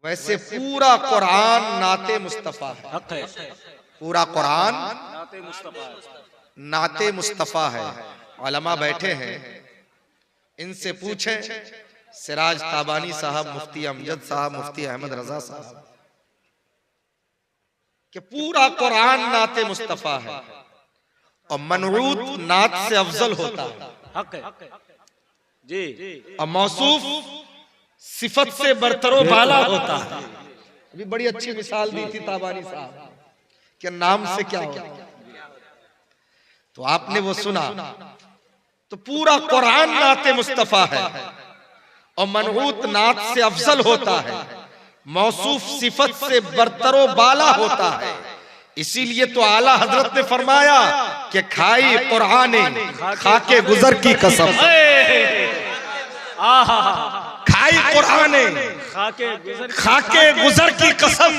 वैसे पूरा कुरान नाते मुस्तफा है। पूरा कुरान नाते मुस्तफा है। उलमा बैठे हैं, इनसे पूछें, सिराज ताबानी साहब, मुफ्ती अमजद साहब, मुफ्ती अहमद रजा साहब, कि पूरा कुरान नाते मुस्तफा है और मनऊत नात से अफजल होता है जी, और मौसूफ सिफत से बरतरो बाला होता है। अभी बड़ी अच्छी मिसाल दी थी ताबानी साहब कि नाम से क्या होता है, तो आपने वो सुना। तो पूरा कुरान नाते मुस्तफा है और मनऊत नात से अफजल होता है, मौसूफ सिफत से बरतरो बाला होता है। इसीलिए तो आला हजरत ने फरमाया कि खाई कुरान खाके गुजर की कसम, खाई कुरान खाके गुजर की कसम,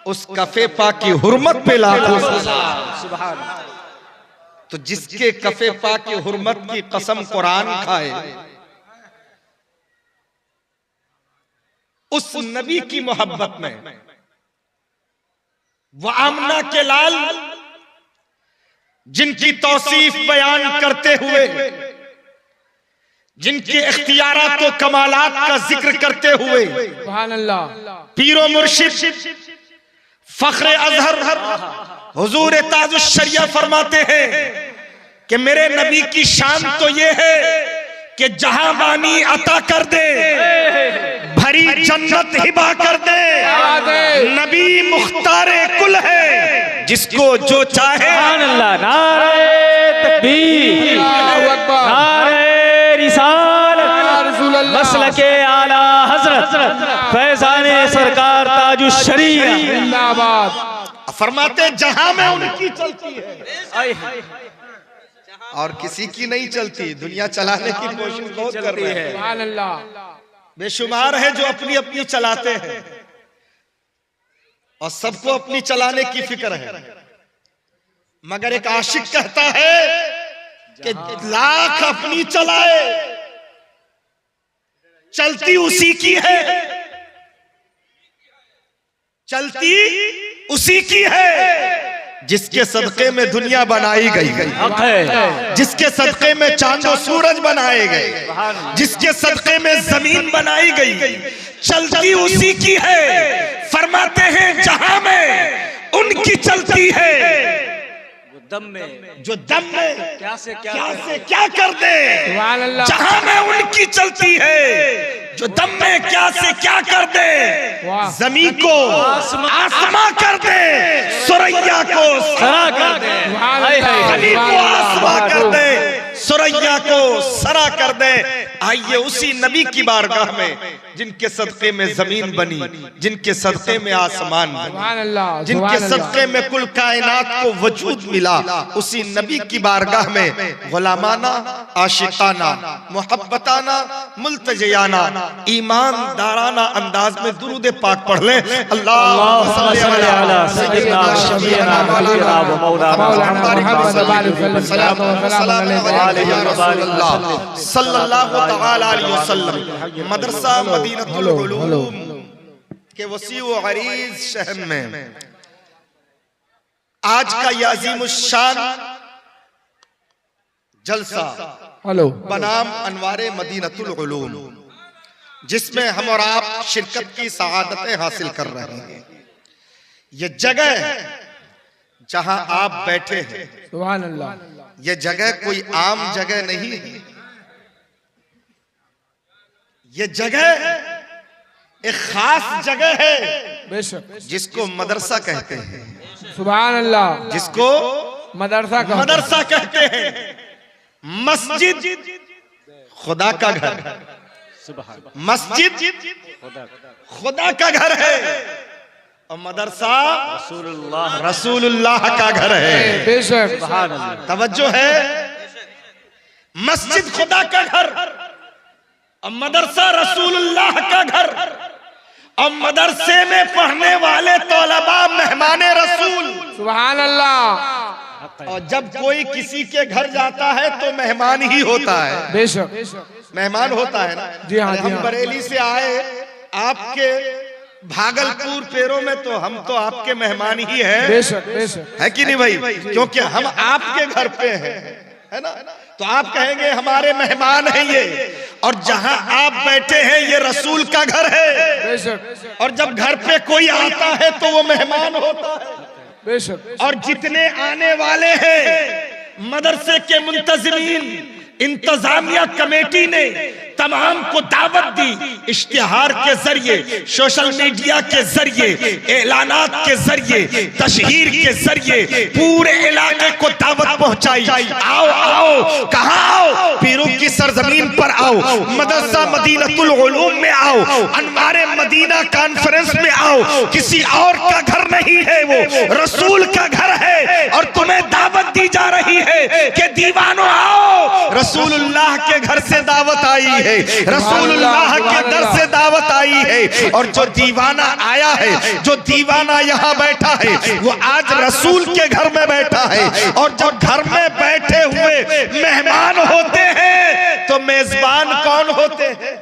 उस कफे पा की हुर्मत पे लाखों सलाम। तो जिसके कफे पा की हुर्मत की कसम कुरान खाए, उस नबी की मोहब्बत में वो आमना के लाल जिनकी तौसीफ बयान करते हुए, जिनके इख्तियारात व कमालात का जिक्र करते हुए सुभान अल्लाह, पीरो मुर्शिद फख्रे अजहर हुजूर ताजुश शरिया फरमाते हैं कि मेरे नबी की शान तो ये है कि जहां बानी अता कर दे, भरी जन्नत हिबा कर दे। नबी मुख्तारे कुल है, जिसको जो चाहे। सुभान अल्लाह, नारे तकबीर, नारे रिसालत, मसलके आला हजरत फैजाने सरकार ताजुश शरीया जिंदाबाद। फरमाते जहां में उनकी चलती है और किसी की नहीं चलती। दुनिया चलाने की कोशिश बहुत कर रहे हैं, सुभान अल्लाह, बेशुमार है जो अपनी अपनी चलाते हैं और सबको अपनी चलाने की फिक्र है। मगर एक आशिक कहता है कि लाख अपनी चलाए, चलती उसी की है, चलती उसी की है जिसके सदके में दुनिया बनाई गई, जिसके सदके में चांदो सूरज बनाए गए, जिसके सदके में जमीन बनाई गई, चलती उसी की है। फरमाते हैं जहां में उनकी चलती है, दम में जो दम में क्या से क्या कर दे। सुभान अल्लाह, जहां में उनकी चलती है, जो दम में क्या से क्या कर दे। वाह, जमीन को आसमां कर दे, सुरैया को सरा कर दे, सुभान अल्लाह, अली को सुभान आसमां अल्लाह, कर दे, सुरैया को सरा कर दे। आइए उसी नबी की बारगाह में, जिनके सदके में जमीन बनी, जिनके सदके में आसमान बनी, सुभान अल्लाह, जिनके सुभान अल्लाह। सदके में कुल कायनात को वजूद मिला, उसी नबी की बारगाह में गुलामाना, आशिकाना, मोहब्बताना, मुल्तजियाना, ईमानदाराना अंदाज में दुरूद पाक पढ़ ले। अल्लाह सल्ली अला सय्यिदना शफीअना मौलाना मुहम्मद सल्लल्लाहु तआला अलैहि वसल्लम। मदरसा मदीनतुल उलूम के वसी व अरीज शहर में आज का यह अजीमुश्शान जलसा हेलो, बनाम अनवारे मदीनतुल उलूम, जिसमें हम और आप शिरकत की सआदतें हासिल कर रहे हैं। ये जगह जहां आप बैठे हैं, सुभान अल्लाह, ये जगह कोई आम जगह नहीं है। ये जगह एक खास जगह है बेशक, जिसको मदरसा कहते हैं, सुभान अल्लाह, जिसको मदरसा का मदरसा कहते हैं। मस्जिद खुदा का घर, मस्जिद खुदा का घर है और मदरसा रसूलुल्लाह का घर है। बेशक, तवज्जो है, मस्जिद खुदा का घर और मदरसा रसूलुल्लाह का घर। और मदरसे में पढ़ने वाले तौलबा मेहमाने रसूल, सुभान अल्लाह। और जब कोई किसी के घर जाता है तो मेहमान ही होता है, बेशक, मेहमान होता है ना। जी हाँ, जी हम हाँ। बरेली से आए, आपके भागलपुर पेरों में तो हम तो आपके मेहमान ही हैं, बेशक बेशक। है कि नहीं भाई? क्योंकि हम आपके घर पे हैं, है ना? तो आप कहेंगे हमारे मेहमान हैं ये, और जहां आप बैठे हैं ये रसूल का घर है। बेशक और जब घर पे कोई आता है तो वो मेहमान होता है। बेशक। और जितने आने वाले हैं मदरसे के मुंतजिमीन, इंतजामिया कमेटी ने तमाम को दावत दी, इश्तिहार के जरिए, सोशल मीडिया के जरिए, ऐलानात के जरिए, तशहीर के जरिए पूरे इलाके को दावत पहुंचाई। आओ आओ, कहाँ आओ? पीरों की सरजमीन पर आओ, मदरसा मदीनतुल उलूम में आओ, अनवारे मदीना कॉन्फ्रेंस में आओ। किसी और का घर नहीं है, वो रसूल का घर है। और तुम्हें दावत दी जा रही है कि दीवानों आओ, रसूलुल्लाह के घर से दावत आई है, रसूलुल्लाह के दर से दावत आई है। और जो दीवाना आया है, जो दीवाना यहाँ बैठा है, वो आज रसूल के घर में बैठा है। और जब घर में बैठे हुए मेहमान होते हैं तो मेजबान कौन होते हैं?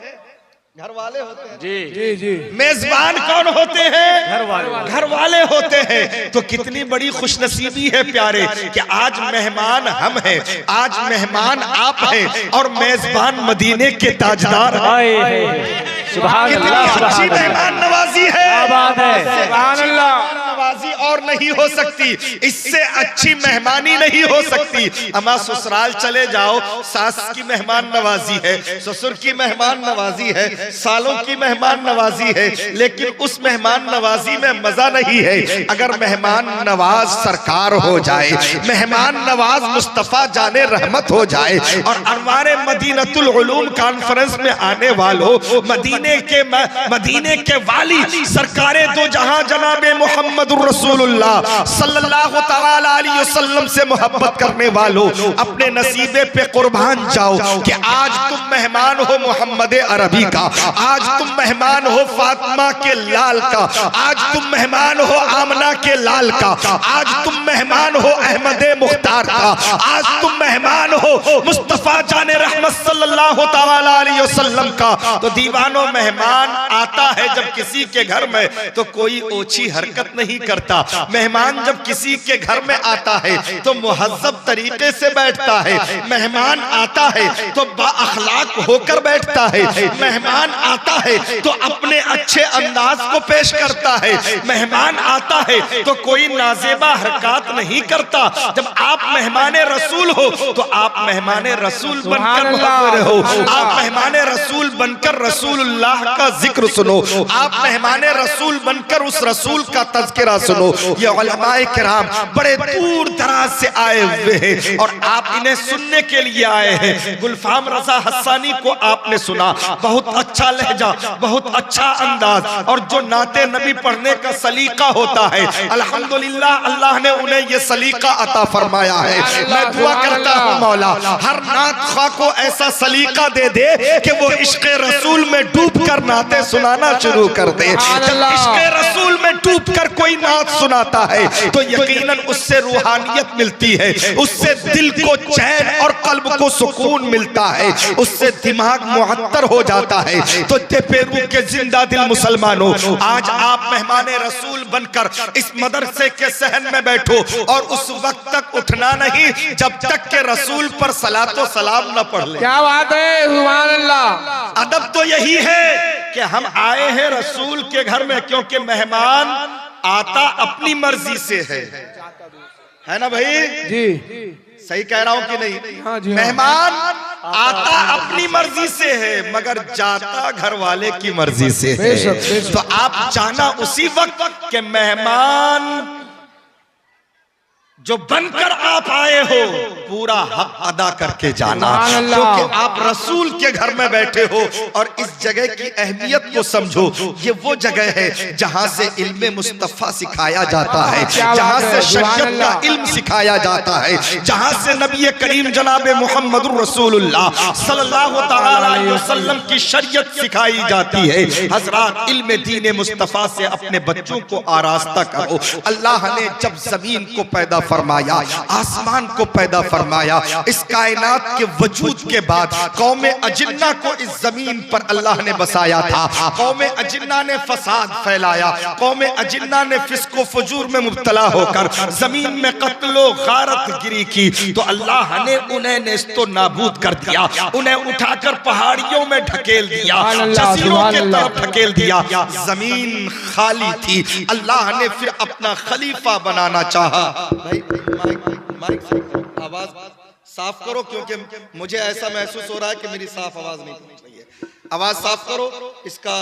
घर वाले होते हैं। जी जी जी। मेजबान कौन होते हैं? घर वाले। घर वाले होते हैं। तो कितनी बड़ी खुशनसीबी है प्यारे कि आज मेहमान हम हैं, आज मेहमान आप हैं, और मेजबान मदीने के ताजदार हैं। आए सुभान कितनी अल्लाह, अच्छी सुभान अल्लाह। मेहमान नवाजी है। क्या बात है। सुभान अल्लाह। नवाजी और नहीं हो सकती, इससे अच्छी मेहमानी नहीं हो सकती। अमा ससुराल चले जाओ, सास की मेहमान नवाजी है, ससुर की मेहमान नवाजी है, सालों की मेहमान नवाजी है, लेकिन उस मेहमान नवाजी में मजा नहीं है अगर मेहमान नवाज सरकार हो जाए, मेहमान नवाज मुस्तफा जाने रहमत हो जाए। और अनवारे मदीनतुल उलूम कॉन्फ्रेंस में आने वालों, मदीने के वाली सरकारे दो जहां जनाबे मोहम्मदुर रसूलुल्लाह सल्लल्लाहु तआला अलैहि वसल्लम से मोहब्बत करने वालों, अपने नसीबे पे कुर्बान जाओ कि आज तुम मेहमान हो मोहम्मद अरबी का, आज तुम मेहमान हो फातिमा के लाल का, आज तुम मेहमान हो आमना के लाल का, आज तुम मेहमान हो अहमद मुख्तार का, आज तुम मेहमान हो मुस्तफा जाने रहमत सल्लल्लाहु तआला अलैहि वसल्लम का। तो दीवानों, मेहमान आता है जब किसी के घर में तो कोई ओछी हरकत नहीं करता। मेहमान जब किसी के घर में आता है तो मुहज्जब तरीके से बैठता है। मेहमान आता है तो बाअखलाक होकर बैठता है। मेहमान आता है तो अपने अच्छे अंदाज को पेश करता है। मेहमान आता है तो कोई नाजेबा हरकत नहीं करता। जब आप मेहमान रसूल हो तो आप मेहमान रसूल बनकर मुहर्रर हो, आप मेहमान रसूल बनकर रसूलुल्लाह का जिक्र सुनो, आप मेहमान रसूल बनकर उस रसूल का तज़किरा सुनो। ये उलमाए किराम बड़े दूर दराज से आए हुए हैं और आप इन्हें सुनने के लिए आए हैं। गुलफाम रजा हस्सानी को आपने सुना, बहुत अच्छा लहजा, बहुत अच्छा अंदाज, और जो नाते नबी पढ़ने का सलीका होता है, अल्हम्दुलिल्लाह अल्लाह ने उन्हें ये सलीका अता फरमाया है। मैं दुआ करता हूँ मौला हर नात ख्वाह को ऐसा सलीका दे दे कि वो इश्क़ रसूल में डूब कर नाते सुनाना शुरू कर दे। जब इश्क़ रसूल में डूब कर कोई नात सुनाता है तो यकीनन उससे रूहानियत मिलती है, उससे दिल को चैन और कल्ब को सुकून मिलता है, उससे दिमाग मुअत्तर हो जाता है। तो पेरू के जिंदा दिल मुसलमानों, आज आप मेहमान रसूल बनकर इस मदरसे के सहन में बैठो और उस वक्त तक उठना नहीं जब तक के रसूल पर सलातो सलाम न पढ़ ले। क्या बात है, सुभान अल्लाह। अदब तो यही है कि हम आए हैं रसूल के घर में, क्योंकि मेहमान आता अपनी मर्जी से है ना भाई? जी सही कह रहा हूं कि नहीं? हाँ जी, हाँ। मेहमान आता अपनी मर्जी से है मगर जाता घर वाले की मर्जी से है। बेशक, बेशक। तो आप जाना उसी वक्त के मेहमान जो बनकर आप आए हो पूरा हक अदा करके जाना, क्योंकि आप रसूल के घर में बैठे हो। और इस जगह की अहमियत को समझो, ये वो जगह है जहां से इल्म मुस्तफा सिखाया जाता है, जहां से शरीयत का इल्म सिखाया जाता है, जहां से नबी करीम जनाब मुहम्मदुर रसूलुल्लाह सल्लल्लाहु तआला अलैहि वसल्लम की शरीयत सिखाई जाती है। हजरात, इल्म दीन मुस्तफा से अपने बच्चों को आरास्ता करो। अल्लाह ने जब जमीन को पैदा फरमाया, आसमान को पैदा फरमाया। इस कायनात के वजूद के बाद कौम अजिन्ना को इस जमीन पर अल्लाह ने बसाया था। कौम अजिन्ना ने फसाद फैलाया, कौम अजिन्ना ने फिस्को फजूर में मुब्तला होकर जमीन में कत्लो गारत गिरी की, तो अल्लाह ने उन्हें नेस्तो नाबूद कर दिया। उन्हें उठाकर पहाड़ियों में ढकेल दिया, जजीरों के तरफ ढकेल दिया। जमीन खाली थी, अल्लाह ने फिर अपना खलीफा बनाना चाहा। भाई माइक आवाज साफ करो, क्योंकि मुझे ऐसा महसूस हो रहा है कि मेरी साफ आवाज नहीं पहुंच रही है। आवाज साफ करो, इसका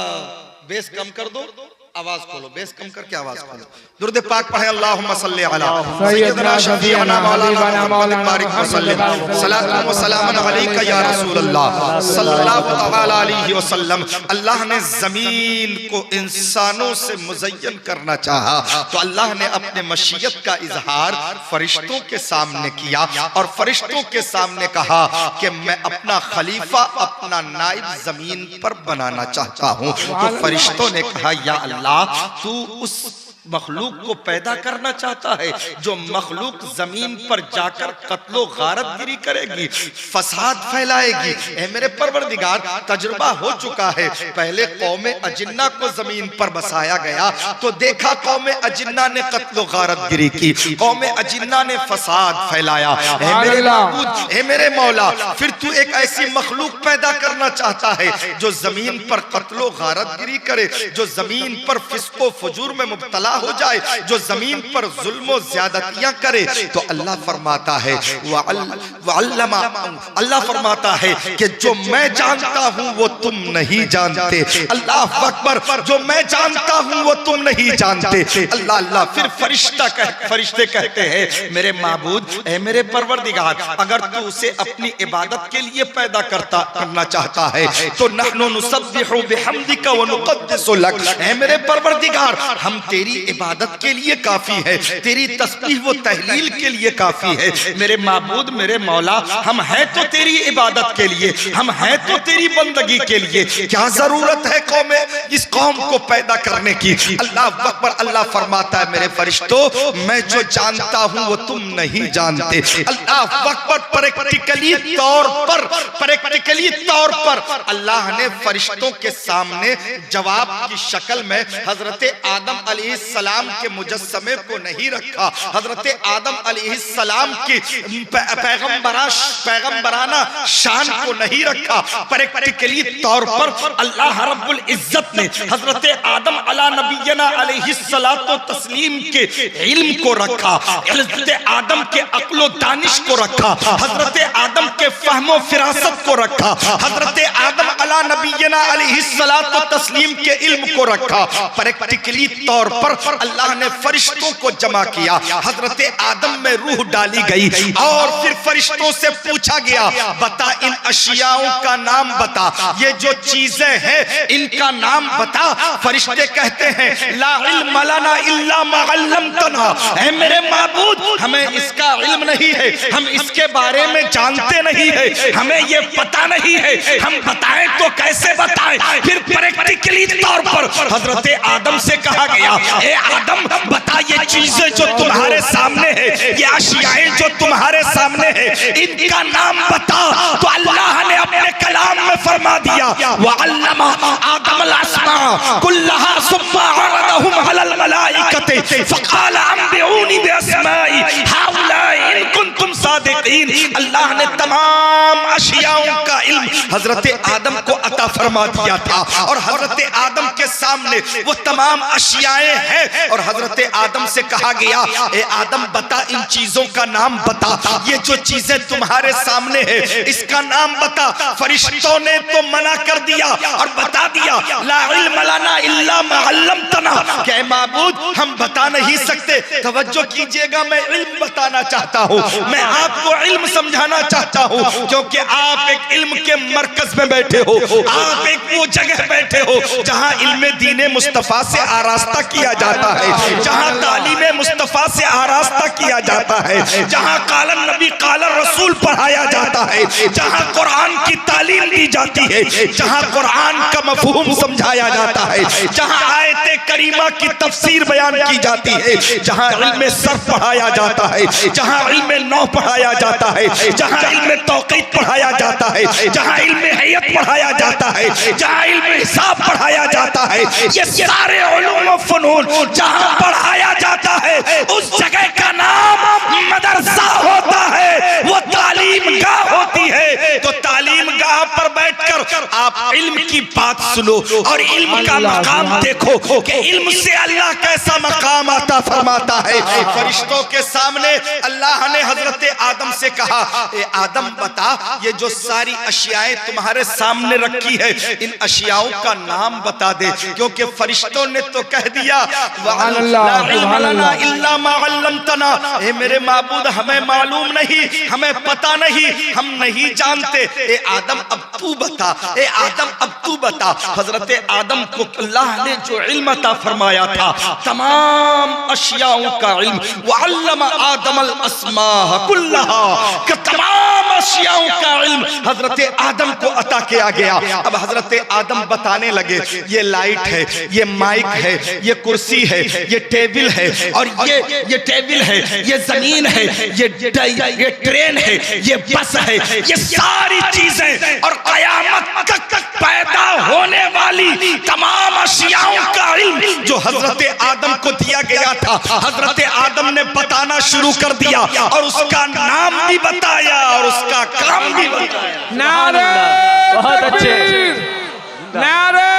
बेस कम कर दो, आवाज खोलो, बेस कम करके आवाज खोलो। दुरूद पाक पढ़े, अल्लाहुम्मा सल्ली अला सय्यदना शफीअना मौलाना मुहम्मद बारिक वसल्लम सलातु व सलामुन अलैका या रसूल अल्लाह सल्लल्लाहु तआला अलैहि वसल्लम। अल्लाह ने जमीन को इंसानों से मुज़य्यन करना चाहा, तो अल्लाह ने अपने मशीयत का इजहार फरिश्तों के सामने किया और फरिश्तों के सामने कहा कि मैं अपना खलीफा, अपना नाइब जमीन पर बनाना चाहता हूँ। तो फरिश्तों ने कहा, या अल्लाह, तू उस मखलूक को पैदा करना चाहता है जो मखलूक जमीन पर जाकर कत्लो गारत गिरी करेगी, फसाद फैलाएगी। ए मेरे परवरदिगार, तजुर्बा हो चुका है। पहले कौम अजिन्ना को जमीन पर बसाया गया तो देखा कौम अजिन्ना ने कत्लो गारत गिरी की, कौम अजिन्ना ने फसाद फैलाया। ए मेरे माबूद, ए मेरे मौला, फिर तू एक ऐसी मखलूक पैदा करना चाहता है जो जमीन पर कत्लो गारत गिरी करे, जो जमीन पर फिस्को फजूर में मुब्तला हो जाए, जो जमीन पर जुल्म ज्यादतियां करे। तो अल्लाह फरमाता है, अल्लाह फरमाता है कि जो मैं जानता हूं वो तुम नहीं जानते। अल्लाह अकबर, जो मैं जानता हूं वो तुम नहीं जानते। अल्लाह अल्लाह। फिर फरिश्ते कहते हैं, मेरे माबूद, ए मेरे परवरदिगार, अगर तू उसे अपनी इबादत के लिए पैदा करना चाहता है तो नहनु नुसब्बिहु बिहम्दिका व नुक़द्दिसु लक। ए मेरे परवरदिगार, हम तेरी इबादत के लिए काफी है, तेरी तस्बीह व तहलील के लिए काफी है। मेरे माबूद, मेरे मौला, हम हैं तो तेरी इबादत के लिए, हम हैं तो तेरी बंदगी के लिए। क्या जरूरत है इस कौम को पैदा करने की? अल्लाह अकबर। अल्लाह फरमाता है, मेरे फरिश्तों, मैं जो जानता हूं वो तुम नहीं जानते। अल्लाह अकबर। प्रैक्टिकली तौर पर अल्लाह ने फरिश्तों के सामने जवाब की शक्ल में हजरत आदम अलैहिस्सलाम के मुजस्समे को नहीं रखा, हजरत आदम अलैहिस्सलाम की पैगंबराना शान को नहीं रखा। प्रैक्टिकली तौर पर अल्लाह रब्बुल इज्जत ने हजरत आदम अला नबीना अलैहिस्सलातो तस्लीम के इल्म को रखा, हजरत आदम के अक्लो दानिश को रखा, हजरत आदम के फहमो फिरासत को रखा, हजरत आदम अला नबीना अलैहिस्सलातो तस्लीम के इल्म को रखा। प्रैक्टिकली तौर पर अल्लाह ने फरिश्तों को जमा किया, हजरत आदम में रूह डाली गई और फिर फरिश्तों से पूछा गया, बता इन अशियाओं का नाम बता, ये जो चीजें हैं इनका नाम बता। फरिश्ते कहते हैं, ला इल्म लना इल्ला मा अल्लमतना। ऐ मेरे माबूद, हमें इसका इल्म नहीं है, हम इसके बारे में जानते नहीं है, हमें ये पता नहीं है, हम बताएं तो कैसे बताएं। फिर प्रैक्टिकली तौर पर हजरत आदम से कहा गया, ए आदम, बता ये चीजें जो तुम्हारे सामने है, ये अशियाएं जो तुम्हारे सामने है, इनका नाम बता। तो अल्लाह ने अपने कलाम में फरमा दिया, वअल्लमा आदम अल-अस्मा कुल्लहा सुम्मा अरदहुम अलल मलाइकति फक़ाल अंबिऊनी बिअस्माई हाउलाई इन कुंतुम सादिकीन। अल्लाह ने तमाम अशियाओं का इल्म हजरत आदम को अता फरमा दिया था और हजरत आदम के सामने वो तमाम अशियाएं हैं और हजरत आदम से कहा गया, ए आदम, बता इन चीजों का नाम बता, ये जो चीजें तुम्हारे सामने है इसका नाम बता। फरिश्तों ने तो मना कर दिया और बता दिया, ला इल्म लना इल्ला मा अल्लमतना, कि माबूद, हम बता नहीं सकते। तवज्जो कीजिएगा, मैं इल्म बताना चाहता हूँ, मैं आपको इल्म समझाना चाहता हूँ, क्योंकि आप एक इल्म के मरकज में बैठे हो, आप एक वो जगह बैठे हो जहाँ इल्म दीने मुस्तफा से आरास्ता किया जाता है, जहाँ तालीमे मुस्तफा से आरास्ता किया जाता है, जहाँ कालन नबी कालन रसूल पढ़ाया जाता है, जहाँ कुरान की तालीम दी जाती है, जहाँ कुरान का मफहूम समझाया जाता है, जहाँ आयत आयत करीमा की तफसीर बयान की जाती है, जहां इल्म सर्फ पढ़ाया जाता है, जहां इल्म नौ पढ़ाया जाता है, जहां इल्म तौक़ीत पढ़ाया जाता है, जहां इल्म हैयत पढ़ाया जाता है, जहां इल्म हिसाब पढ़ाया जाता है, ये सारे उलूम व फनून जहां पढ़ाया जाता है उस जगह का नाम मदरसा होता है, वो तालीम गाह होती है। तो तालीम गाह पर बैठकर आप इल्म की बात सुनो और इल्म का मकाम देखो कि इल्म से अल्लाह कैसा मकाम आता फरमाता है। फरिश्तों के सामने अल्लाह ने हजरत आदम से कहा, ए आदम बता, ये जो सारी अशियाएं तुम्हारे सामने रखी है इन अशियाओं का नाम बता दे, क्योंकि फरिश्तों ने तो कह दिया ए मेरे माबूद हमें मालूम नहीं, हमें पता नहीं, हम नहीं जानते। ए आदम अब तू बता, ए आदम अब तू बता। हजरत आदम को अल्लाह ने जो इल्म अता फरमाया था तमाम अशियाओं का इल्म, वअल्लम आदम अल अस्माअ कुल्लहा, कि तमाम अशियाओं का इल्म हजरत आदम को अता किया गया। अब हजरत आदम बताने लगे, ये लाइट है, ये माइक है, ये कुर्सी है, ये टेबल है, और ये टेबल है, ये जमीन है, ये ट्रेन है, ये बस है, ये सारी चीजें और कयामत तक पैदा होने वाली तमाम अशियाओं का इल्म जो हजरत आदम को दिया गया था, हजरत आदम ने बताना शुरू कर दिया और उसका नाम भी बताया और उसका काम भी बताया। नारे बहुत अच्छे, नारे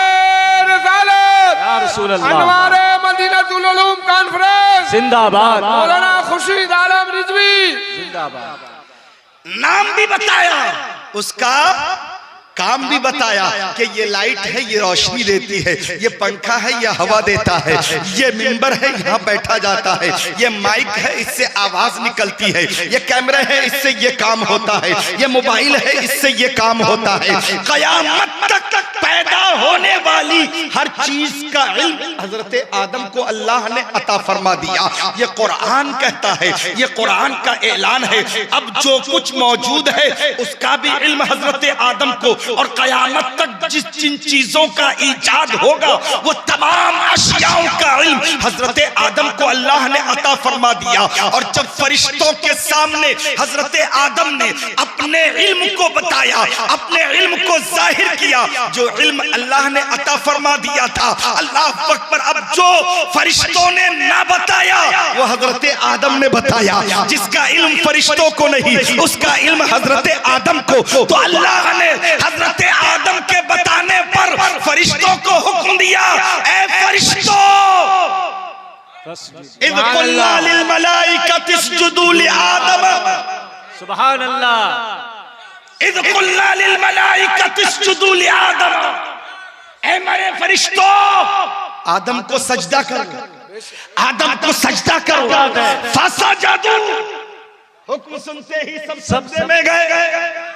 रिसालत, या रसूल अल्लाह, अनवारे मदीनतुल उलूम कॉन्फ्रेंस जिंदाबाद, मौलाना खुर्शीद आलम रिजवी जिंदाबाद। नाम भी बताया, उसका काम भी बताया कि ये लाइट है, ये रोशनी देती है, ये पंखा है, ये हवा देता है, ये मिंबर है, यहाँ बैठा जाता है, ये माइक है, इससे आवाज निकलती है, ये कैमरा है, इससे ये काम होता है, ये मोबाइल है, इससे ये काम होता है। कयामत तक पैदा होने वाली हर चीज का इल्म हजरत आदम को अल्लाह ने अता फरमा दिया। ये कुरान कहता है, ये कुरान का ऐलान है। अब जो कुछ मौजूद है उसका भी इल्म हजरत आदम को, और कयामत तक जिन चीजों का ईजाद होगा वो तमाम अशियाओं का इल्म हजरत आदम को अल्लाह ने अता फरमा दिया। और जब फरिश्तों के सामने हजरत आदम ने अपने इल्म को बताया, अपने इल्म को जाहिर किया, जो इल्म अल्लाह ने अता फरमा दिया था, अल्लाह अकबर, अब जो फरिश्तों ने ना बताया वो हजरत आदम ने बताया। जिसका इल्म फरिश्तों को नहीं, उसका इल्म हजरत आदम को, तो अल्लाह ने हजरत आदम के बताने पर फरिश्तों को हुक्म दिया, ऐ फरिश्तों, इज़ क़ुल्ना लिल मलाइकति इसजुदू लि आदम, सुभान अल्लाह, इज़ क़ुल्ना लिल मलाइकति इसजुदू लि आदम, ऐ मेरे फरिश्तों, आदम को सजदा करो, आदम को सजदा करो। फसजदू, हुक्म सुनते ही सब सजदे में गए,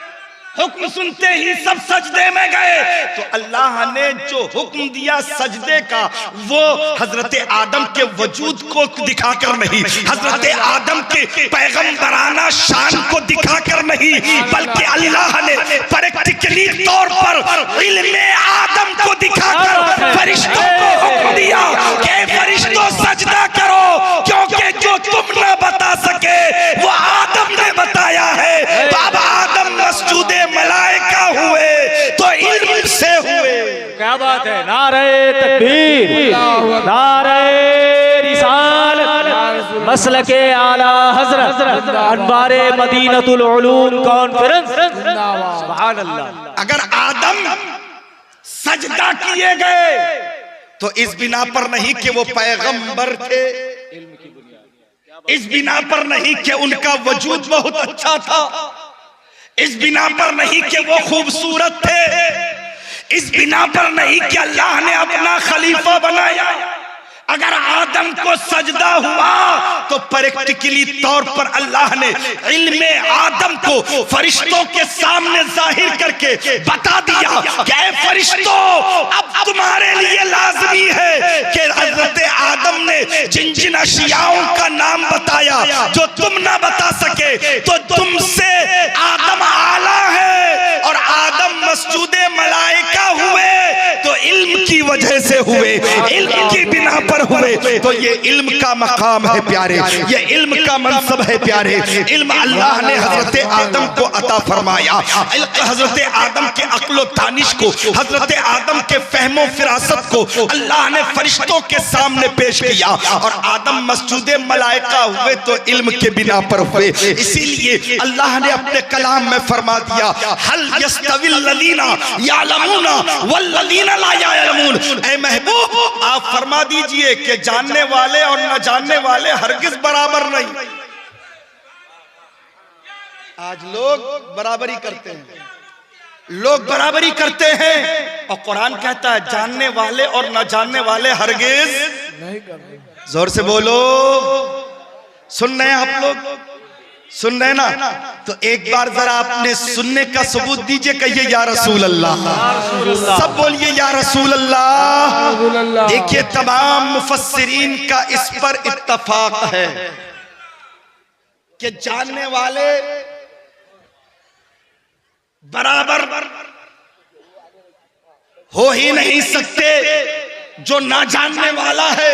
हुक्म सुनते ही सब सजदे में गए। तो अल्लाह ने जो हुक्म दिया सजदे का, वो हजरत आदम के वजूद को दिखाकर नहीं, हजरत आदम के पैगंबराना शान को दिखाकर नहीं, बल्कि अल्लाह ने प्रैक्टिकली तौर पर इल्मे आदम को दिखाकर फरिश्तों को हुक्म दिया कि फरिश्तों सजदा करो, क्योंकि जो तुम ना बता सके वो आदम ने बताया है। बाबा आदम मस्जूदे मलाइका हुए तो इल्म से हुए। क्या बात है, नारे तकबीर, नारे रिसालत, मसलके आला हजरत, अनवारे मदीनतुल उलूम कॉन्फ्रेंस, सुभान अल्लाह। अगर आदम सजदा किए गए तो इस बिना पर नहीं कि वो पैगंबर थे, इस बिना पर नहीं कि उनका वजूद बहुत अच्छा था, इस बिना पर नहीं कि वो खूबसूरत थे, इस बिना पर नहीं कि अल्लाह ने अपना खलीफा बनाया। अगर आदम को सजदा हुआ तो प्रैक्टिकली तौर पर अल्लाह ने इल्मे आदम को फरिश्तों के सामने जाहिर करके बता दिया कि ऐ फरिश्तों, अब तुम्हारे लिए लाजमी है कि हजरत आदम ने जिन जिन अशियाओं का नाम बताया जो तुम ना बता सके, तो तुमसे आदम आला है और आदम मस्जूदे मलाइका हुए तो इल्म की वजह से हुए, इल्म की बिना पर हुए, तो ये इल्म का मकाम है प्यारे, ये इल्म का मनसब है प्यारे। इल्म अल्लाह ने हजरत आदम को अता फरमाया, हजरत आदम के अक्ल दानिश को, हजरत आदम के फहमो फिरासत को अल्लाह ने फरिश्तों के सामने पेश किया, और आदम मस्जूद मलाइका हुए तो इल्म के बिना पर हुए। इसीलिए अल्लाह ने अपने कलाम में फरमा दिया, हल यस्तविल लदीना यालमूना वल लदीना ला यालमून। ऐ महबूब आप फरमा दीजिए कि जानने वाले और न जानने वाले हरगिज बराबर नहीं। आज लोग बराबरी करते हैं, लोग बराबरी करते हैं, और कुरान कहता है जानने वाले और न जानने वाले हरगिज नहीं करते। जोर से बोलो, सुन रहे हैं आप लोग, सुन रहे ना? तो एक बार जरा आपने सुनने का सबूत दीजिए, कहिए या रसूल अल्लाह, सब बोलिए या रसूल अल्लाह। देखिए तमाम मुफस्सिरीन का इस पर इत्तफाक है कि जानने वाले बराबर हो ही नहीं सकते, जो ना जानने वाला है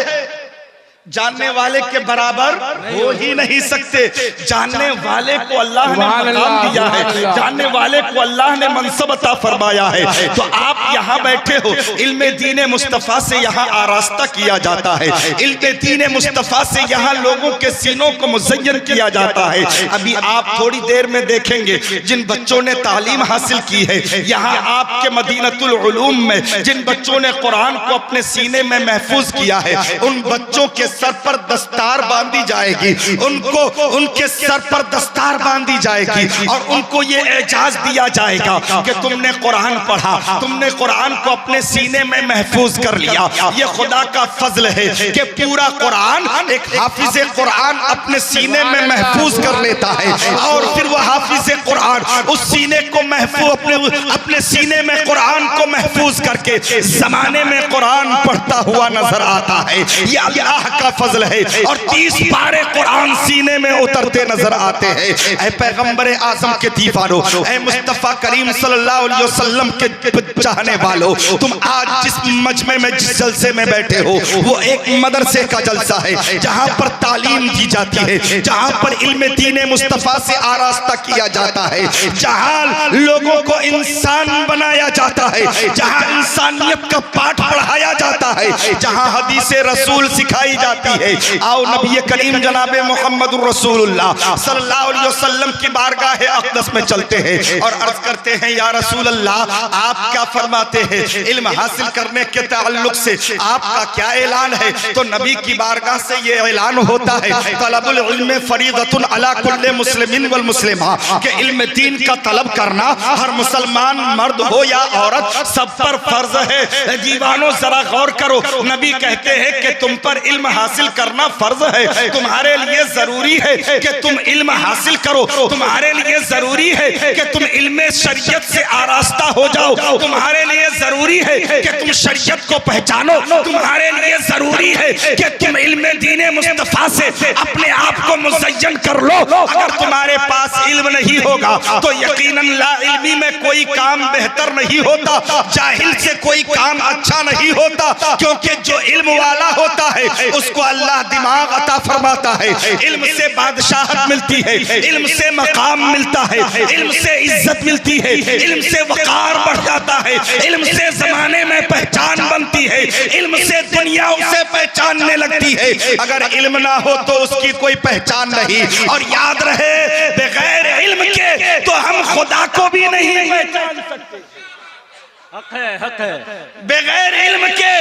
जानने वाले के बराबर हो ही नहीं सकते। जानने वाले को अल्लाह ने मकाम दिया है, जानने वाले को अल्लाह ने मनसब अता फरमाया है। तो आप यहाँ बैठे हो, इल्म दीन मुस्तफ़ा से यहाँ आरास्ता किया जाता है, इल्म दीन मुस्तफ़ा से यहाँ लोगों के सीनों को मुज़य्यन किया जाता है। अभी आप थोड़ी देर में देखेंगे जिन बच्चों ने तालीम हासिल की है यहाँ आपके मदीनतुल उलूम में, जिन बच्चों ने कुरान को अपने सीने में महफूज किया है, उन बच्चों के सर पर दस्तार बांधी जाएगी, उनको उनके सर पर दस्तार बांधी जाएगी, और उनको ये एजाज दिया जाएगा कि तुमने कुरान पढ़ा, तुमने कुरान को अपने सीने में महफूज कर लिया। ये खुदा का फजल है कि पूरा कुरान एक हाफिज कुरान अपने सीने में महफूज कर लेता है, और फिर वह हाफिज कुरान उस सीने को महफूज अपने सीने में कुरान को महफूज करके जमाने में कुरान पढ़ता हुआ नजर आता है। ये अल्लाह का फजल है, और 30 पारे कुरान सीने में उतरते नजर आते हैं। ऐ पैगंबर आजम के दीवारों, ऐ मुस्तफा करीम सल्लल्लाहु अलैहि वसल्लम के चाहने वालों, तुम आज जिस मजमे में जिस जलसे में बैठे हो वो एक मदरसे का जलसा है, जहां पर तालीम दी जाती है, जहां पर इल्म दीन मुस्तफा से आरास्ता किया जाता है, जहां लोगों को इंसान बनाया जाता है, जहां इंसानियत का पाठ पढ़ाया जाता है, जहां हदीसे रसूल सिखाई जाती है। आओ नबी करीम जनाबे मोहम्मद रसूलुल्लाह सल्लल्लाहु अलैहि वसल्लम की बारगाह अक़दस में चलते हैं और अर्ज करते हैं या रसूल अल्लाह आप क्या फरमाते हैं, इल्म हासिल करने के ताल्लुक से आपका क्या ऐलान है? तो नबी की बारगाह से ये ऐलान होता है तलबुल इल्म फरीदतुन अला कुल्ले मुस्लिमिन वल मुस्लिमा, कि इल्म दीन का तलब करना हर मुसलमान मर्द हो या औरत सब पर फर्ज है। दीवानों जरा गौर करो, नबी कहते हैं कि तुम पर इल्म हासिल करना फर्ज है, तुम्हारे लिए जरूरी है कि तुम इल्म हासिल करो, तुम्हारे लिए जरूरी है कि तुम इल्म शरीयत से आरास्ता हो जाओ, तुम्हारे लिए जरूरी है कि तुम शरीयत को पहचानो, तुम्हारे लिए जरूरी है कि तुम इल्म दीन मुस्तफा से अपने आप को मुज़य्यन कर लो। अगर तुम्हारे पास इल्म नहीं होगा तो यकीनन ला इल्मी में कोई काम बेहतर नहीं होता, जाहिल से कोई काम अच्छा नहीं होता, क्योंकि जो इल्म वाला होता है उसको अल्लाह दिमाग अता फरमाता है, इल्म से बादशाहत मिलती है, इल्म से मकाम मिलता है, इल्म से इज्जत मिलती है, इल्म से वकार बढ़ जाता है, इल्म से जमाने में पहचान बनती है, इल्म से दुनिया उसे पहचानने लगती है। अगर इल्म ना हो तो उसकी कोई पहचान नहीं। और याद रहे बगैर इल्म के तो हम खुदा को भी नहीं पहचान सकते। हक है। बगैर इल्म के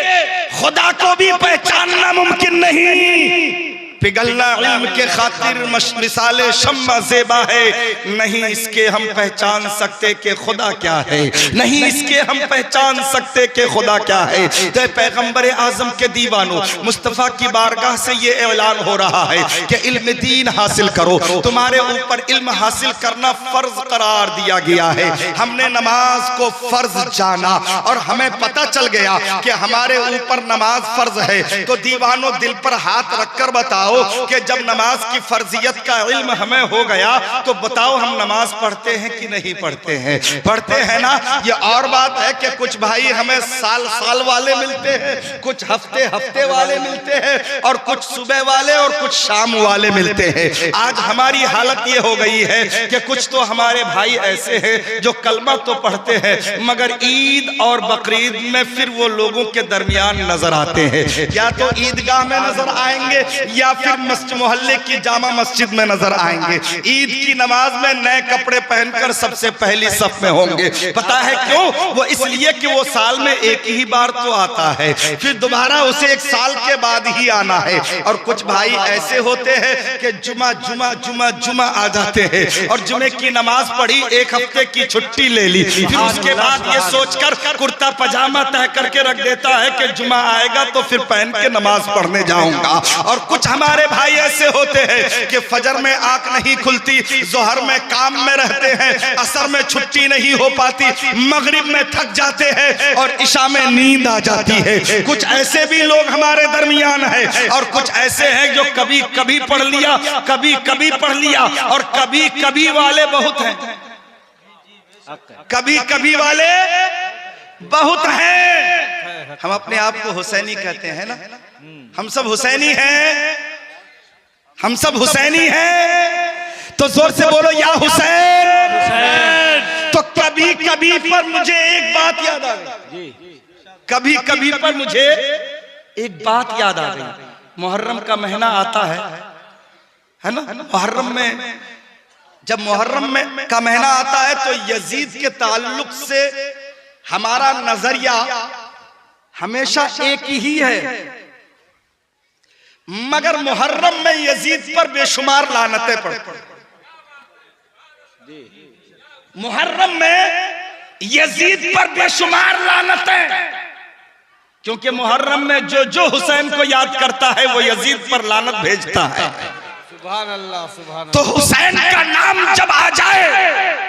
खुदा को भी पहचानना मुमकिन नहीं। पिघलना इल्म के खातिर मिसाले शम्मा ज़ेबा है, नहीं इसके हम पहचान सकते कि खुदा क्या है, नहीं इसके हम पहचान सकते कि खुदा क्या है। तो पैगंबर आजम के दीवानों, मुस्तफ़ा की बारगाह से ये ऐलान हो रहा है कि इल्म दीन हासिल करो, तुम्हारे ऊपर इल्म हासिल करना फर्ज करार दिया गया है। हमने नमाज को फर्ज जाना और हमें पता चल गया कि हमारे ऊपर नमाज फर्ज है। तो दीवानों दिल पर हाथ रखकर बताओ बताओ कि जब नमाज की फर्जियत का इल्म हमें हो गया तो बताओ हम नमाज पढ़ते हैं कि नहीं पढ़ते हैं? पढ़ते हैं ना। ये और बात है कि कुछ भाई हमें साल साल वाले मिलते हैं, कुछ हफ्ते हफ्ते वाले मिलते हैं, और कुछ सुबह वाले और कुछ शाम वाले मिलते हैं। आज हमारी हालत ये हो गई है कि कुछ तो हमारे भाई ऐसे हैं जो कलमा तो पढ़ते हैं मगर ईद और बकरीद में फिर वो लोगों के दरमियान नजर आते हैं। या तो ईदगाह में नजर आएंगे या फिर मस्जिद मोहल्ले की जामा मस्जिद में नजर आएंगे। ईद की नमाज में नए कपड़े पहनकर सबसे पहली सफ में होंगे। पता है क्यों? वो इसलिए कि वो साल में एक ही बार तो आता है, फिर दोबारा उसे एक साल के बाद ही आना है। और कुछ भाई ऐसे होते हैं कि जुमा जुमा जुमा जुमा आ जाते हैं और जुमे की नमाज पढ़ी, एक हफ्ते की छुट्टी ले ली, फिर उसके बाद ये सोचकर कुर्ता पजामा तह करके रख देता है कि जुमा आएगा तो फिर पहन के नमाज पढ़ने जाऊंगा। और कुछ हमारे भाई ऐसे होते हैं कि फजर में आंख नहीं खुलती, जोहर में काम में रहते हैं, असर में छुट्टी नहीं हो पाती, मगरिब में थक जाते हैं और इशा में नींद आ जाती है। कुछ ऐसे भी लोग हमारे दरमियान हैं और कुछ ऐसे हैं जो कभी कभी पढ़ लिया, कभी कभी पढ़ लिया, और कभी कभी वाले बहुत हैं, कभी कभी वाले बहुत हैं। हम अपने आप को हुसैनी कहते हैं ना, हम सब हुसैनी हैं, हम सब हुसैनी हैं। तो जोर से बोलो या हुसैन। तो कभी कभी पर मुझे एक बात याद आ गई, कभी कभी पर मुझे एक बात याद आ गई। मुहर्रम का महीना आता है ना, मुहर्रम में जब मुहर्रम में का महीना आता है तो यजीद के ताल्लुक से हमारा नजरिया हमेशा एक ही है, मगर मुहर्रम में यजीद पर बेशुमार लानतें पड़ती। मुहर्रम में यजीद पर बेशुमार लानतें, क्योंकि मुहर्रम में जो जो हुसैन को याद करता है वो यजीद पर लानत भेजता है। सुभान अल्लाह, सुभान अल्लाह। तो हुसैन का नाम जब आ जाए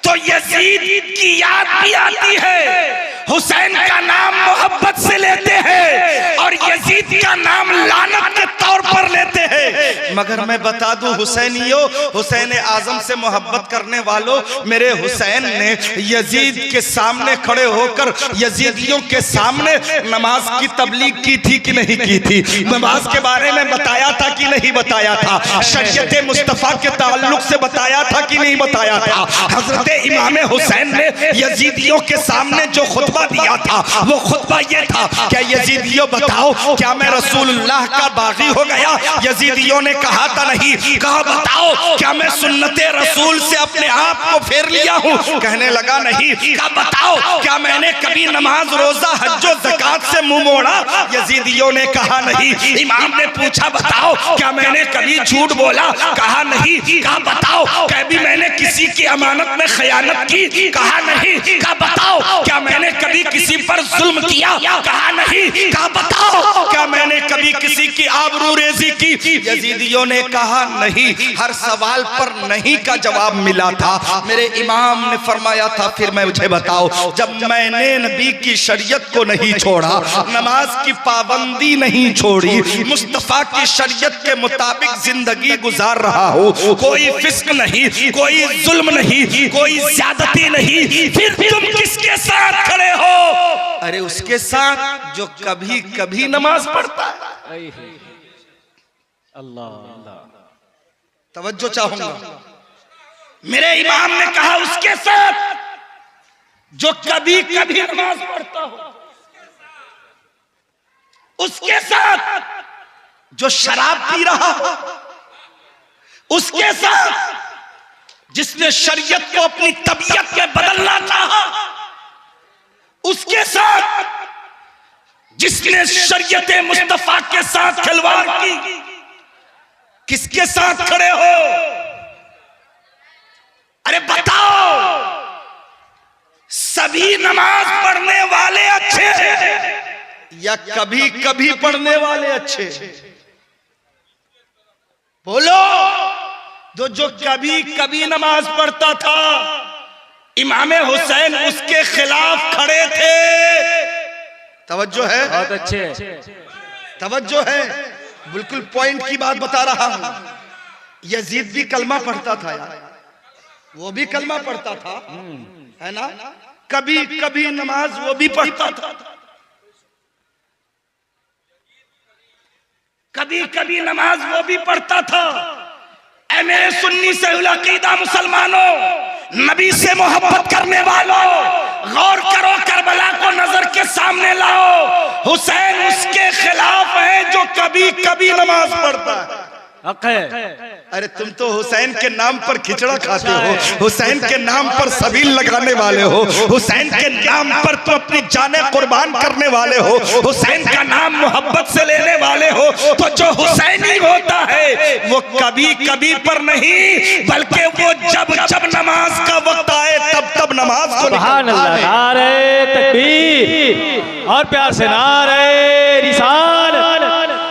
तो यजीद की याद भी आती है। हुसैन का नाम मोहब्बत से लेते हैं और यजीद का नाम लानत के तौर पर लेते हैं। मगर मैं बता दूं हुसैनियों, हुसैन आजम से मोहब्बत करने वालों, मेरे हुसैन ने यजीद के सामने खड़े होकर यजीदियों के सामने नमाज की तबलीग की थी कि नहीं की थी? नमाज के बारे में बताया था कि नहीं बताया था? शरीयत मुस्तफा के ताल्लुक से बताया था कि नहीं बताया था? हजरत इमाम हुसैन ने यजीदियों के सामने जो खुतबा दिया था वो खुतबा ये था, क्या यजीदियों बताओ क्या मैं रसूलुल्लाह का बागी हो गया? यजीदियों ने कहा था नहीं। कहा बताओ क्या मैं सुन्नते रसूल से अपने आप को फेर लिया हूँ? कहने लगा नहीं। कहा बताओ क्या मैंने कभी नमाज रोजा हज्जो ज़कात से मुंह मोड़ा? यजीदियों ने कहा नहीं। इमाम ने पूछा बताओ क्या मैंने कभी झूठ बोला? कहा नहीं। कहा बताओ कभी मैंने किसी की अमानत में खयानत की? कहा नहीं। कहा बताओ क्या मैंने कभी किसी पर जुल्म किया? कहा नहीं। कहा बताओ क्या मैंने कभी किसी की आबरूरेजी की? यजीदियों ने कहा नहीं। हर सवाल पर नहीं का जवाब मिला था। मेरे इमाम ने फरमाया था फिर मैं मुझे बताओ, जब मैंने नबी की शरीयत को नहीं छोड़ा, नमाज की पाबंदी नहीं छोड़ी, मुस्तफा की शरीयत के मुताबिक जिंदगी गुजार रहा हूँ, कोई फिस्क नहीं, कोई जुल्म नहीं, कोई ज्यादती नहीं, फिर तुम किसके साथ खड़े हो? अरे उसके साथ जो कभी कभी नमाज पढ़ता है। अल्लाह, तवज्जो चाहूंगा। मेरे इमाम ने कहा उसके साथ जो कभी कभी नमाज पढ़ता हो, उसके साथ जो शराब पी रहा हो, उसके साथ जिसने शरीयत को अपनी तबीयत में बदलना चाहा, उसके साथ जिसने शरीयत मुस्तफा के साथ खिलवाड़ की, किसके साथ खड़े हो? अरे बताओ, सभी नमाज पढ़ने वाले अच्छे या कभी कभी पढ़ने वाले अच्छे? बोलो। जो कभी कभी नमाज पढ़ता था, इमाम हुसैन उसके खिलाफ खड़े थे। तवज्जो है? बहुत अच्छे। तवज्जो है? बिल्कुल पॉइंट की बात बता रहा हूं। यजीद भी कलमा पढ़ता था यार, वो भी कलमा पढ़ता था, है ना। कभी कभी नमाज वो भी पढ़ता था, कभी कभी नमाज वो भी पढ़ता था। ऐ मेरे सुन्नी से अकीदा मुसलमानों, नबी से मोहब्बत करने वालों, गौर करो, करबला को नजर के सामने लाओ। हुसैन उसके खिलाफ है जो कभी कभी नमाज पढ़ता है। हक है। अरे तुम तो हुसैन के नाम पर खिचड़ा खाते हो, हुसैन के नाम पर सबील लगाने वाले हो, हुसैन के नाम पर तुम अपनी जानें कुर्बान करने वाले हो, हुसैन का नाम मोहब्बत से लेने वाले हो। तो जो हुसैनी होता है वो कभी कभी पर नहीं, बल्कि वो जब जब नमाज का वक्त आए तब तब नमाज को सुभान अल्लाह। नारे तकबीर और प्यार से नारे रिसाल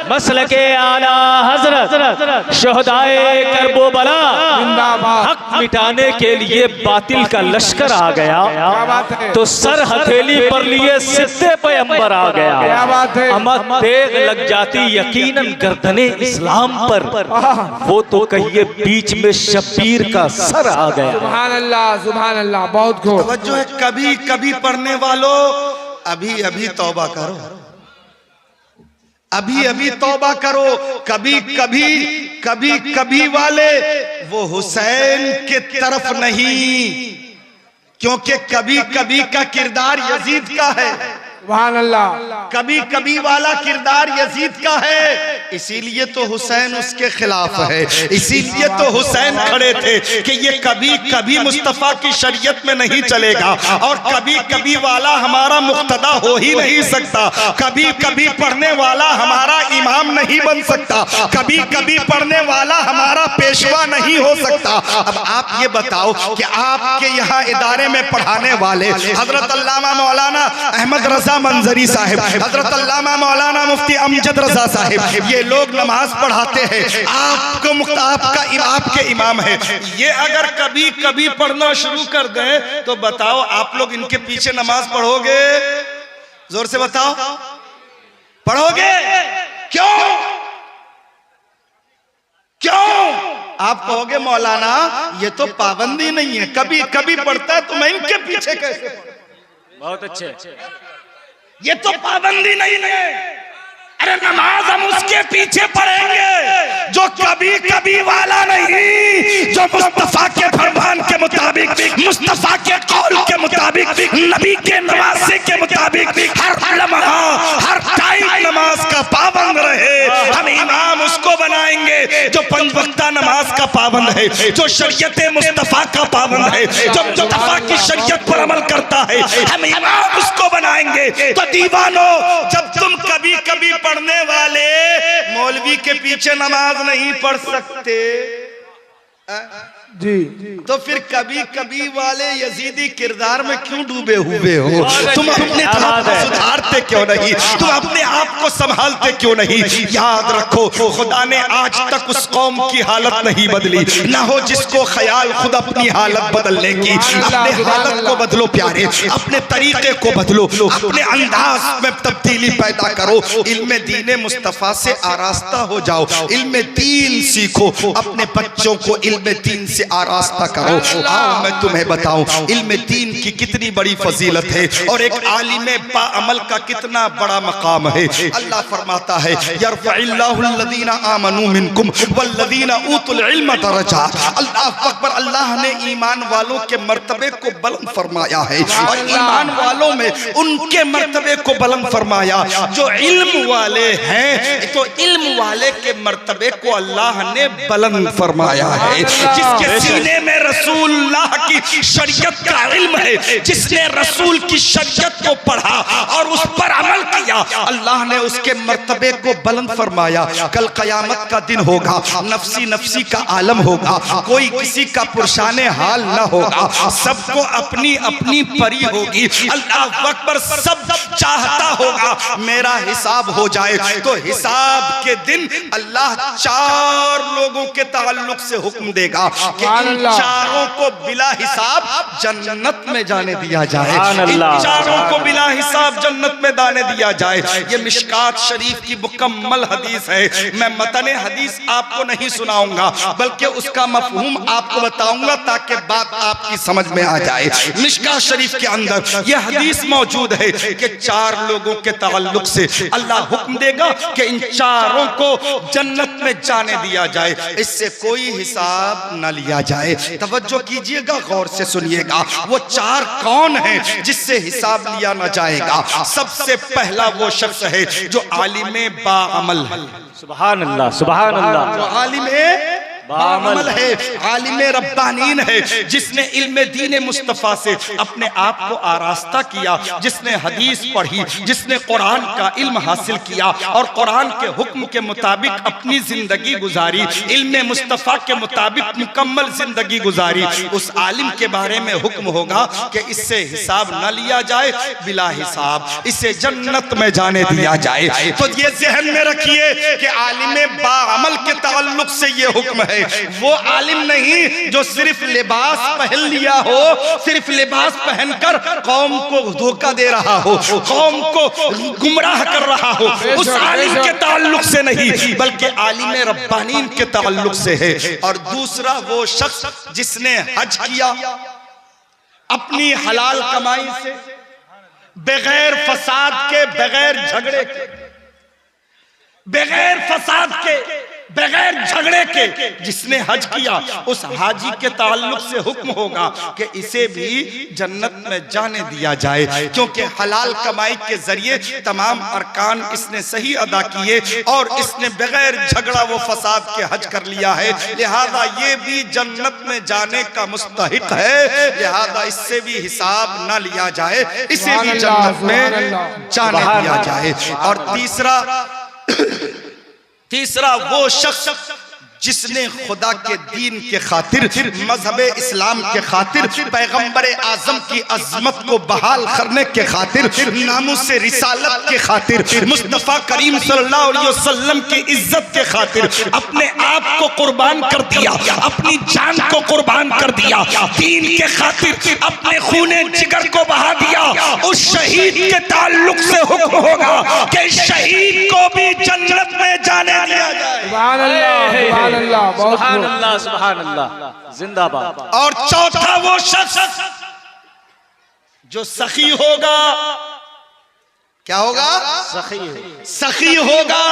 मसलके आला हजरत शहदाए करबला। हक मिटाने के लिए बातिल का लश्कर आ गया तो सर हथेली पर लिए सिद्दे पैगंबर आ गया। अमत तेग लग जाती यकीनन गर्दने इस्लाम पर, वो तो कहिए बीच में शब्बीर का सर आ गया। सुभान अल्लाह, बहुत खूब। तवज्जो है, कभी कभी पढ़ने वालों अभी अभी तौबा करो, अभी अभी तौबा करो। कभी कभी कभी कभी वाले वो हुसैन के तरफ नहीं, क्योंकि कभी कभी का किरदार यजीद का है। सुभान अल्लाह। कभी कभी वाला किरदार यजीद का है, इसीलिए तो हुसैन उसके खिलाफ है, इसीलिए तो हुसैन खड़े थे कि ये कभी कभी मुस्तफा की शरीयत में नहीं चलेगा, और कभी कभी वाला हमारा मुक्तदा हो ही नहीं सकता, कभी कभी पढ़ने वाला हमारा इमाम नहीं बन सकता, कभी कभी पढ़ने वाला हमारा पेशवा नहीं हो सकता। अब आप ये बताओ कि आपके यहाँ इदारे में पढ़ाने वाले हजरत अल्लामा मौलाना अहमद रजा मंजरी साहिब, हजरत अल्लामा मौलाना मुफ्ती अमजद रजा साहिब, ये लोग नमाज पढ़ाते हैं, आपके इमाम है, ये अगर कभी कभी पढ़ना शुरू कर दें तो बताओ आप लोग इनके पीछे नमाज पढ़ोगे? जोर से बताओ, पढ़ोगे? क्यों क्यों? आप कहोगे मौलाना ये तो पाबंदी नहीं है, कभी कभी पढ़ता है तो मैं इनके पीछे कैसे पढ़ूं? बहुत अच्छे। ये तो पाबंदी नहीं है। अरे नमाज हम उसके पीछे पढ़ेंगे जो कभी कभी वाला नहीं, जो मुस्तफा के फरमान के मुताबिक, मुस्तफा के कौल के मुताबिक, नबी के नवासे के मुताबिक हर लम्हा हर टाइम नमाज का पाबंद रहे। हम इमाम उसको बनाएंगे जो पंच वक्ता नमाज का पाबंद है, जो शरीयत मुस्तफा का पाबंद है, जो मुस्तफा की शरीयत पर अमल करता है, हम इमाम उसको बनाएंगे। तो दीवानो, जब तुम कभी कभी पढ़ने वाले मौलवी के पीछे नमाज नहीं पढ़ सकते जी, तो फिर कभी कभी वाले यजीदी किरदार में क्यों डूबे हुए हो? तुम अपने आप को सुधारते क्यों नहीं? तुम अपने आप को संभालते क्यों नहीं? याद रखो, खुदा ने आज तक उस कौम की हालत नहीं बदली, ना हो जिसको ख्याल खुद अपनी हालत बदलने की। अपने हालत को बदलो प्यारे, अपने तरीके को बदलो, अपने अंदाज में तब्दीली पैदा करो, इल्म दीन मुस्तफा से आरास्ता हो जाओ, इल्म दीन सीखो, अपने बच्चों को इल्म दीन से आरास्ता करो। आओ मैं तुम्हें बताऊं इल्म दीन की कितनी बड़ी फजीलत है और एक आलिम बाअमल का कितना बड़ा मकाम है। अल्लाह फरमाता है यरफ़इल्लाहु अल्लज़ीना आमनू मिनकुम वल्लज़ीना ऊतुल इल्म दरजात। अल्लाह अकबर। अल्लाह ने ईमान वालों के मर्तबे को बुलंद फरमाया है और ईमान वालों में उनके मर्तबे को बुलंद फरमाया जो इल्म वाले हैं। तो इल्म वाले के मर्तबे को अल्लाह ने बुलंद फरमाया है। जिसके सीने में रसूलुल्लाह की शरीयत का इल्म है, जिसने रसूल की शरीयत को पढ़ा और उस पर अमल किया, अल्लाह ने उसके मर्तबे को बुलंद फरमाया। कल क़यामत का दिन होगा, नफ्सी नफ्सी का आलम होगा, कोई किसी का पुरशाने हाल न होगा, सबको अपनी अपनी परी होगी। अल्लाह अकबर। सब चाहता होगा मेरा हिसाब हो जाए, तो हिसाब के दिन अल्लाह चार लोगों के ताल्लुक से हुक्म देगा कि इन चारों को बिला हिसाब जन्नत में जाने दिया जाए, इन चारों को बिला हिसाब जन्नत में जाने दिया जाए। ये मिशकात शरीफ की मुकम्मल हदीस है। मैं मतने हदीस आपको नहीं सुनाऊंगा बल्कि उसका मफहूम आपको बताऊंगा ताकि बात आपकी समझ में आ जाए। मिशकात शरीफ के अंदर यह हदीस मौजूद है कि 4 लोगों के ताल्लुक से अल्लाह हुक्म देगा कि इन चारों को जन्नत में जाने दिया जाए, इससे कोई हिसाब न लिया जाए। तवज्जो कीजिएगा, गौर से सुनिएगा। वो 4 कौन हैं जिससे हिसाब लिया न जाएगा? सबसे पहला वो शख्स है जो आलिम बाअमल है। सुभान अल्लाह, सुभान अल्लाह। जो आलिम बाअमल है, आलिम रब्बानीन है, जिसने इल्म दीन मुस्तफ़ा से अपने आप को आरास्ता किया, जिसने हदीस पढ़ी, जिसने कुरान का इल्म हासिल किया और कुरान के हुक्म के मुताबिक अपनी जिंदगी गुजारी, इल्म मुस्तफ़ा के मुताबिक मुकम्मल जिंदगी गुजारी। उस आलिम के बारे में हुक्म होगा कि इससे हिसाब न लिया जाए, बिला हिसाब इसे जन्नत में जाने दिया जाए। तो ये ज़हन में रखिए कि आलिम बाअमल के ताल्लुक से ये हुक्म है। वो आलिम नहीं जो सिर्फ लिबास पहन लिया हो, सिर्फ लिबास पहनकर कौम को धोखा दे रहा हो, कौम को गुमराह कर रहा हो। उस आलिम के ताल्लुक से नहीं बल्कि आलिम रब्बानीन के ताल्लुक से है। और दूसरा वो शख्स जिसने हज किया अपनी हलाल कमाई से, बगैर फसाद के, बगैर झगड़े के, बगैर फसाद के, बगैर झगड़े के जिसने हज किया, उस हाजी के ताल्लुक से हुक्म होगा कि इसे भी जन्नत में जाने दिया जाए, क्योंकि हलाल कमाई के जरिए तमाम अरकान इसने सही अदा किए और इसने बगैर झगड़ा वो फसाद के हज कर लिया है। लिहाजा ये भी जन्नत में जाने का मुस्तहिक है, लिहाजा इससे भी हिसाब न लिया जाए, इसे भी जन्नत में जाने दिया जाए। और तीसरा वो शख्स जिसने खुदा के दीन के खातिर, मजहब इस्लाम के खातिर, पैगंबर आजम की अजमत को बहाल करने के खातिर, नामुस रिसालत के खातिर, मुस्तफ़ा करीम सल्लल्लाहु अलैहि वसल्लम की इज्जत के खातिर अपने आप को कुर्बान कर दिया, अपनी जान को कुर्बान कर दिया, दीन के खातिर अपने खूने जिगर को बहा दिया। उस शहीद के ताल्लुक से हुक्म होगा कि शहीद को भी जन्नत में जाने दिया जाए। सुभान अल्लाह, सुभान अल्लाह, सुभान अल्लाह, जिंदाबाद। और चौथा वो शख्स जो सखी होगा, क्या होगा? सखी होगा,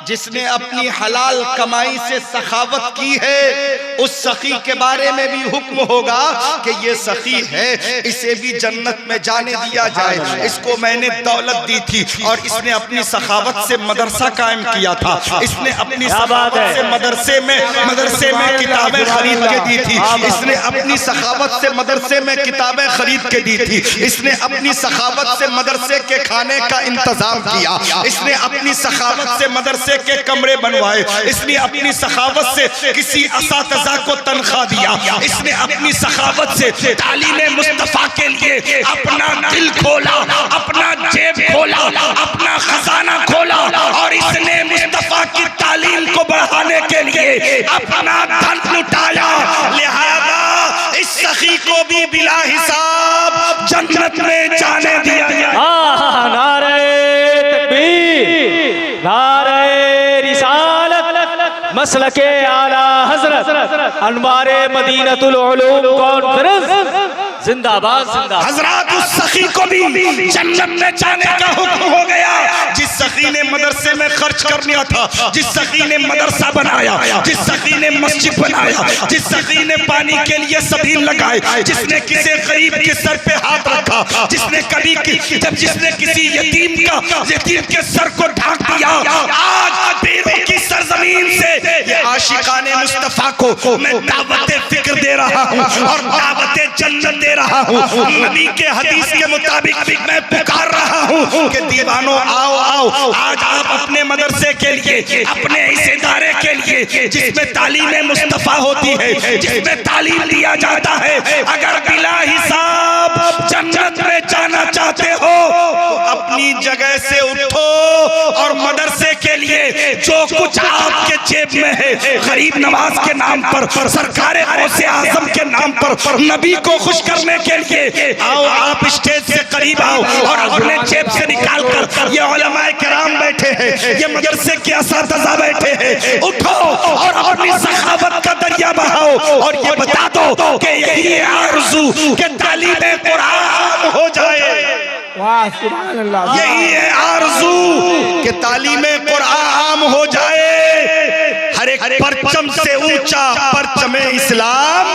जिसने अपनी हलाल कमाई से सखावत की है। उस सखी के बारे में भी हुक्म होगा कि ये सखी है, इसे भी जन्नत में जाने दिया जाए। इसको मैंने दौलत दी थी और इसने अपनी सखावत से मदरसा कायम किया था, इसने अपनी सखावत से मदरसे में किताबें खरीद के दी थी, इसने अपनी सखावत से मदरसे में किताबें खरीद के दी थी, इसने अपनी सखावत से मदरसे के खाने का इंतजाम किया, इसने अपनी सखावत से मदरसे के कमरे बनवाए, इसने अपनी सखावत से किसी असातिज़ा को तनख्वाह दिया, इसने अपनी सखावत से तालीम मुस्तफ़ा के लिए अपना दिल खोला, अपना जेब खोला, अपना खजाना खोला और इसने मुस्तफ़ा की तालीम को बढ़ाने के लिए अपना धन लुटाया। लिहाजा इस सखी को भी बिला हिसाब जन्नत में जाने दिया गया। नारे तकबीर, नारे रिसालत, मसलके आला हजरत, अनवारे मदीनतुल उलूम कॉन्फ्रेंस जिंदाबाद, जिंदाबाद। हजरात उस सखी को भी जन्नत में जाने का हुक्म हो गया जिस सखी ने मदरसे में खर्च कर लिया था, जिस सखी ने मदरसा बनाया, जिस सखी ने मस्जिद बनाया, जिस सखी ने पानी के लिए सबील लगाए, जिसने किसी गरीब के सर पे हाथ रखा, जिसने जिसने किसी यतीम के सर को ढांक दिया। आज पीरों की सरजमीन से ये आशिकाने मुस्तफा को मैं दावत फिक्र दे रहा हूँ और दावत जन्नत दे रहा हूँ। नबी के हदीस के मुताबिक मैं पुकार रहा हूँ कि दीवानों आओ आओ, आज आप अपने मदरसे के लिए, अपने इस इदारे के लिए जिसमें तालीम मुस्तफा होती है, जिसमें तालीम दिया जाता है, अगर बिला हिसाब जन्नत में जाना चाहते हो तो अपनी जगह से उठो और मदरसे के लिए जो कुछ आपके जेब में है गरीब नवाज के नाम पर, सरकारे गौसे आजम के नाम पर, नबी को खुश करने के लिए आओ, आप स्टेज से करीब आओ और अपने जेब से निकाल कर, ये उलमाए किराम बैठे हैं, ये मदरसे के असातिज़ा बैठे हैं, उठो और अपनी सखावत का दरिया बहाओ और ये बता दो कि यही आरज़ू के तालीम कुरान हो जाए। वाह सुभान अल्लाह। यही है आरज़ू कि तालीम कुरान हो जाए, हर एक परचम से ऊंचा परचम इस्लाम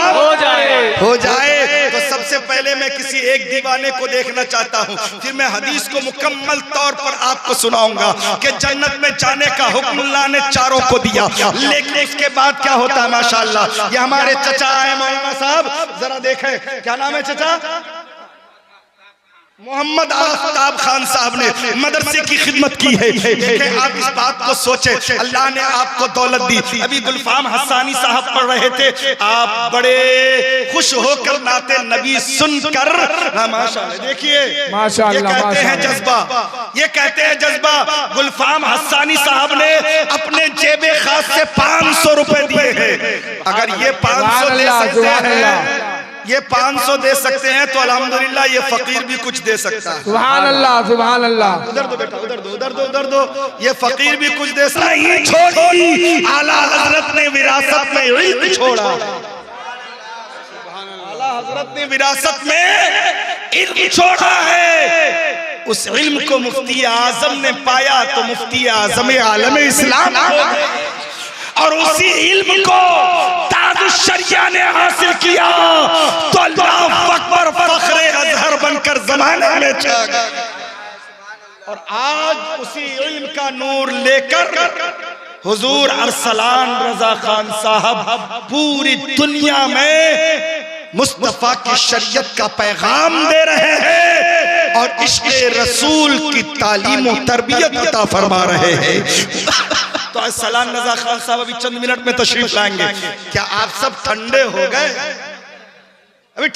हो जाए। तो सबसे पहले मैं किसी एक दीवाने को देखना चाहता हूँ, फिर मैं हदीस को मुकम्मल तौर पर आपको सुनाऊंगा कि जन्नत में जाने का हुक्म अल्लाह ने चारों को दिया, लेकिन इसके बाद क्या होता है? माशाअल्लाह, ये हमारे चचा है मौलाना साहब, जरा देखें क्या नाम है चचा? मोहम्मद आफ्ताब खान साहब ने मदरसे की खिदमत की है। देखें आप इस बात को सोचें, अल्लाह ने आपको दौलत दी। अभी गुलफाम हसानी साहब पढ़ रहे थे, आप बड़े खुश होकर नाते नबी सुनकर, माशाअल्लाह, देखिए ये कहते हैं जज्बा, ये कहते हैं जज्बा। गुलफाम हसानी साहब ने अपने जेबे खास से 500 रुपए दिए हैं। अगर ये 500 दे सकते हैं, ये 500 दे सकते हैं तो अल्हम्दुलिल्लाह ये फकीर भी कुछ दे सकता है। सुभान अल्लाह सुभान अल्लाह। उधर दो बेटा, उधर दो, उधर दो, उधर दो, ये फकीर भी कुछ दे सकता है। छोड़ी आला हजरत ने विरासत में इल्म छोड़ा, आला हजरत ने विरासत में इल्म छोड़ा है। उस इल्म को मुफ्ती आजम ने पाया तो मुफ्ती आजम आलम इस्लाम हो गए, और उसी इल्म को ताजुश शरिया ने हासिल किया तो अल्लाह अकबर फख्रे अजहर बनकर जमाने में छा गए। और आज उसी इल्म का नूर लेकर हुजूर अरसलान रजा खान साहब पूरी दुनिया में मुस्तफा की शरीयत का पैगाम दे रहे हैं और इश्क़े रसूल की तालीम और तरबियत अता फरमा रहे हैं। तो अरसलान रजा खान साहब अभी चंद मिनट में तशरीफ लाएंगे। क्या आप सब ठंडे हो गए? अभी